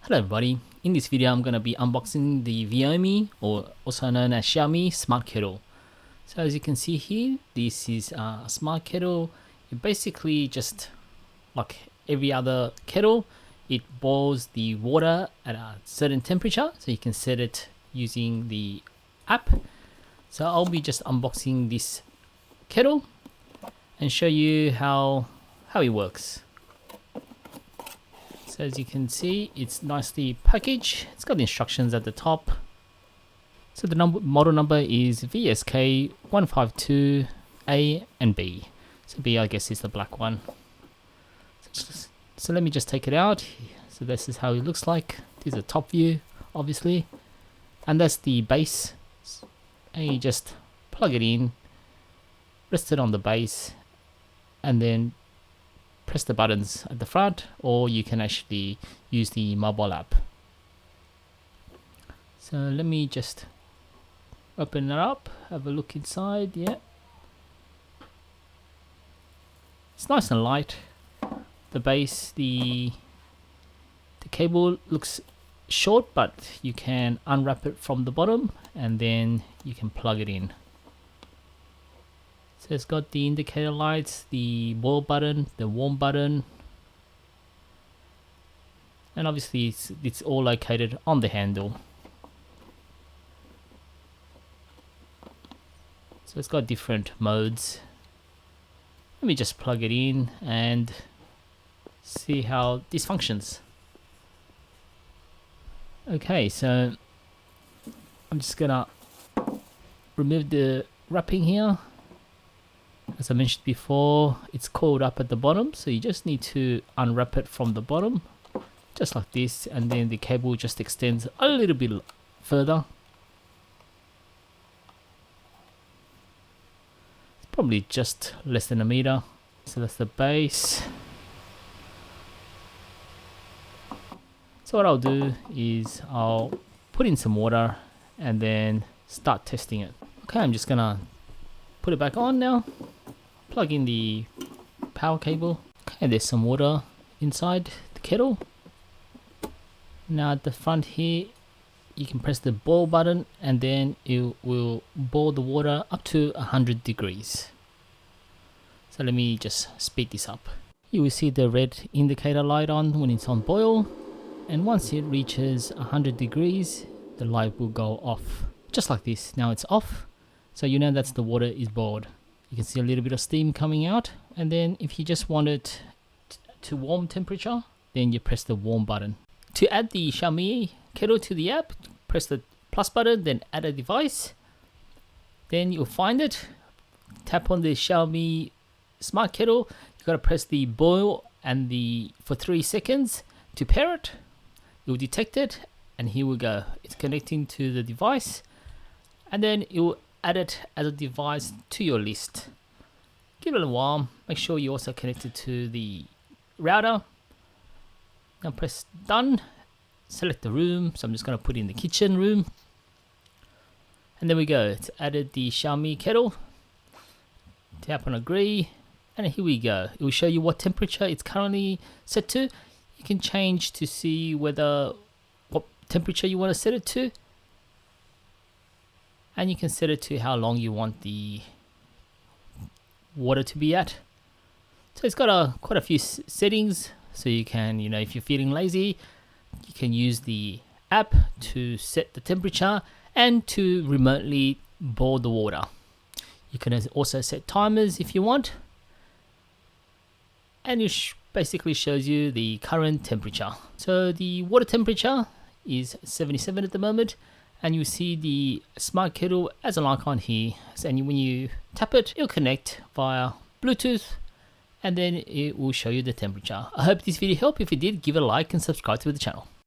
Hello everybody, in this video I'm going to be unboxing the Viomi, or also known as Xiaomi Smart Kettle. So as you can see here, this is a smart kettle. It basically just like every other kettle, it boils the water at a certain temperature, so you can set it using the app. So I'll be just unboxing this kettle and show you how it works. So as you can see, it's nicely packaged. It's got the instructions at the top. So the model number is VSK152A and B. So B, I guess, is the black one. So let me just take it out. So this is how it looks like. This is a top view, obviously. And that's the base. And you just plug it in, rest it on the base, and then press the buttons at the front, or you can actually use the mobile app. So let me just open it up, have a look inside. Yeah, it's nice and light. The base, the cable looks short, but you can unwrap it from the bottom and then you can plug it in. So it's got the indicator lights, the boil button, the warm button, and obviously it's all located on the handle. So it's got different modes. Let me just plug it in and see how this functions. Okay, so I'm just gonna remove the wrapping here. As I mentioned before, it's coiled up at the bottom, so you just need to unwrap it from the bottom, just like this, and then the cable just extends a little bit further. It's probably just less than a meter. So that's the base. So what I'll do is I'll put in some water and then start testing it. Okay, I'm just gonna put it back on now. Plug in the power cable. Okay, there's some water inside the kettle. Now at the front here, you can press the boil button and then it will boil the water up to 100 degrees. So let me just speed this up. You will see the red indicator light on when it's on boil, and once it reaches 100 degrees, the light will go off. Just like this. Now it's off, so you know that's the water is boiled. You can see a little bit of steam coming out, and then if you just want it to warm temperature, then you press the warm button. To add the Xiaomi kettle to the app, press the plus button, then add a device. Then you'll find it. Tap on the Xiaomi Smart Kettle. You gotta press the boil and for 3 seconds to pair it. It will detect it, and here we go. It's connecting to the device, and then it will add it as a device to your list. Give it a while. Make sure you also connect it to the router. Now press done. Select the room. So I'm just going to put in the kitchen room. And there we go. It's added the Xiaomi kettle. Tap on agree. And here we go. It will show you what temperature it's currently set to. You can change to see what temperature you want to set it to. And you can set it to how long you want the water to be at. So it's got quite a few settings. So you can, if you're feeling lazy, you can use the app to set the temperature and to remotely boil the water. You can also set timers if you want. And it basically shows you the current temperature. So the water temperature is 77 at the moment. And you see the smart kettle as an icon here. And when you tap it, it'll connect via Bluetooth, and then it will show you the temperature. I hope this video helped. If it did, give it a like and subscribe to the channel.